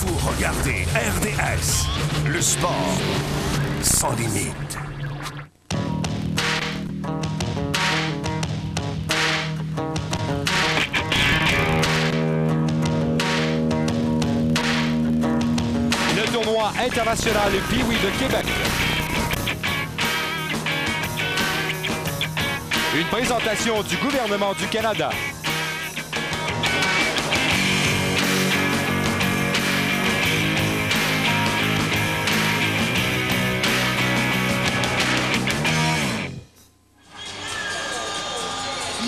Vous regardez RDS, le sport sans limite. Le tournoi international Pee-Wee de Québec. Une présentation du gouvernement du Canada.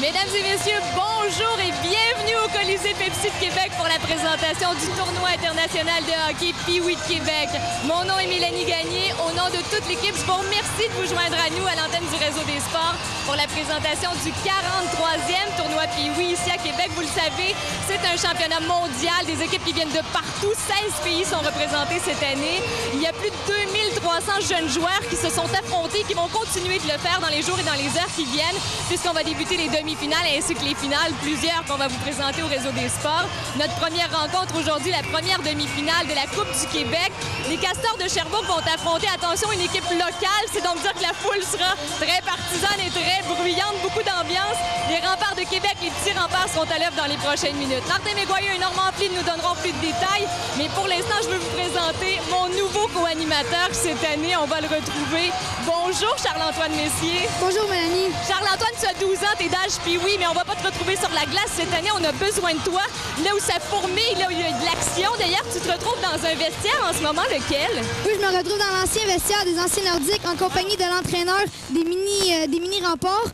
Mesdames et messieurs, bonjour et bienvenue au Colisée Pepsi de Québec pour la présentation du tournoi international de hockey Pee-Wee de Québec. Mon nom est Mélanie Gagné. Au nom de toute l'équipe, je vous remercie de vous joindre à nous à l'antenne du Réseau des sports pour la présentation du 43e tournoi Pee-Wee ici à Québec. Vous le savez, c'est un championnat mondial. Des équipes qui viennent de partout. 16 pays sont représentés cette année. Il y a plus de 2300 jeunes joueurs qui se sont affrontés, qui vont continuer de le faire dans les jours et dans les heures qui viennent, puisqu'on va débuter les demi-finales ainsi que les finales, plusieurs qu'on va vous présenter au Réseau des sports. Notre première rencontre aujourd'hui, la première demi-finale de la Coupe du Québec. Les Castors de Sherbrooke vont affronter, attention, une équipe locale. C'est donc dire que la foule sera très partisane et très bruyante, beaucoup d'ambiance. Les Remparts de Québec, les petits remparts seront à l'œuvre dans les prochaines minutes. Martin Mégoyer et Normand Flynn nous donneront plus de détails, mais pour l'instant, je veux vous présenter mon nouveau co-animateur cette année. On va le retrouver. Bonjour Charles-Antoine Messier. Bonjour Mélanie. Charles-Antoine, tu as 12 ans, t'es d'âge Pee-Wee, mais on va pas te retrouver sur la glace cette année. On a besoin de toi. Là où ça fourmille, là où il y a de l'action. D'ailleurs, tu te retrouves dans un vestiaire en ce moment, lequel? Oui, je me retrouve dans l'ancien vestiaire des anciens Nordiques en compagnie de l'entraîneur des mini remparts.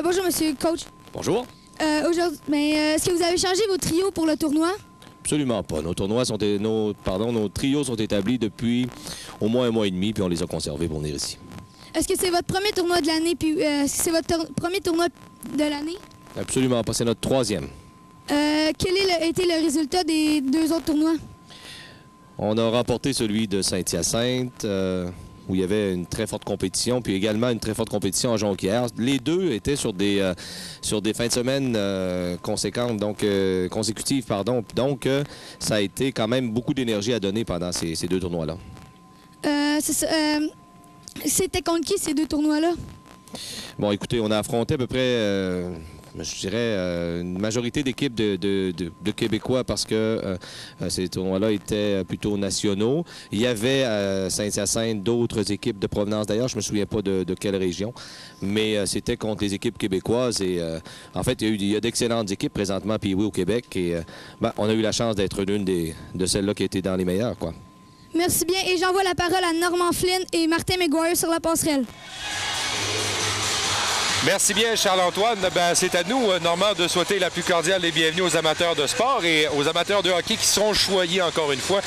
Bonjour, monsieur le coach. Bonjour. Est-ce que vous avez changé vos trios pour le tournoi? Absolument pas. Nos trios sont établis depuis au moins un mois et demi, puis on les a conservés pour venir ici. Est-ce que c'est votre premier tournoi de l'année? C'est votre premier tournoi de l'année? Absolument pas. C'est notre troisième. Quel a été le résultat des deux autres tournois? On a remporté celui de Saint-Hyacinthe, où il y avait une très forte compétition, puis également une très forte compétition à Jonquière. Les deux étaient sur des fins de semaine consécutives. Donc, ça a été quand même beaucoup d'énergie à donner pendant ces deux tournois-là. C'était contre qui, ces deux tournois-là? Bon, écoutez, on a affronté à peu près... je dirais une majorité d'équipes de Québécois parce que ces tournois-là étaient plutôt nationaux. Il y avait à Saint-Hyacinthe d'autres équipes de provenance. D'ailleurs, je ne me souviens pas de quelle région, mais c'était contre les équipes québécoises. Et en fait, il y a d'excellentes équipes présentement Pee-Wee au Québec. Et on a eu la chance d'être l'une de celles-là qui étaient dans les meilleures, quoi. Merci bien. Et j'envoie la parole à Normand Flynn et Martin Mégoyer sur la passerelle. Merci bien, Charles-Antoine. C'est à nous, Normand, de souhaiter la plus cordiale des bienvenues aux amateurs de sport et aux amateurs de hockey qui seront choyés encore une fois.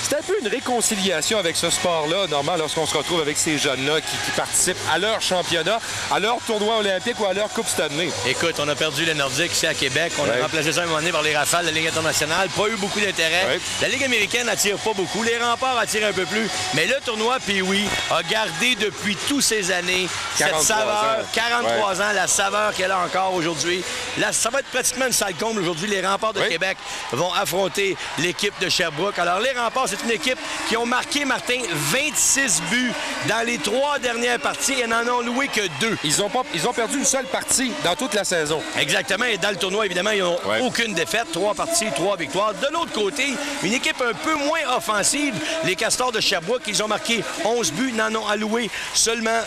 C'est un peu une réconciliation avec ce sport-là, Normand, lorsqu'on se retrouve avec ces jeunes-là qui participent à leur championnat, à leur tournoi olympique ou à leur Coupe Stanley. Écoute, on a perdu les Nordiques ici à Québec. On a remplacé ça à un moment donné par les Rafales de la Ligue internationale. Pas eu beaucoup d'intérêt. Oui. La Ligue américaine n'attire pas beaucoup. Les Remparts attirent un peu plus. Mais le tournoi Pee-Wee a gardé depuis toutes ces années cette saveur. 43 ans, la saveur qu'elle a encore aujourd'hui. Ça va être pratiquement une salle comble aujourd'hui. Les Remparts de Québec vont affronter l'équipe de Sherbrooke. Alors, les Remparts, c'est une équipe qui ont marqué, Martin, 26 buts dans les 3 dernières parties et n'en ont loué que 2. Ils ont perdu une seule partie dans toute la saison. Exactement. Et dans le tournoi, évidemment, ils n'ont aucune défaite. 3 parties, 3 victoires. De l'autre côté, une équipe un peu moins offensive. Les Castors de Sherbrooke, ils ont marqué 11 buts, n'en ont alloué seulement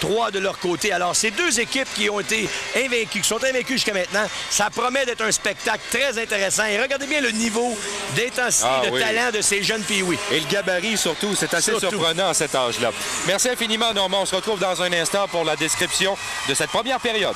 3 de leur côté. Alors, ces deux équipes qui ont été invaincues, qui sont invaincues jusqu'à maintenant, ça promet d'être un spectacle très intéressant. Et regardez bien le niveau d'intensité, de talent de ces jeunes Pee-Wee. Et le gabarit, surtout. C'est assez surprenant à cet âge-là. Merci infiniment, Normand. On se retrouve dans un instant pour la description de cette première période.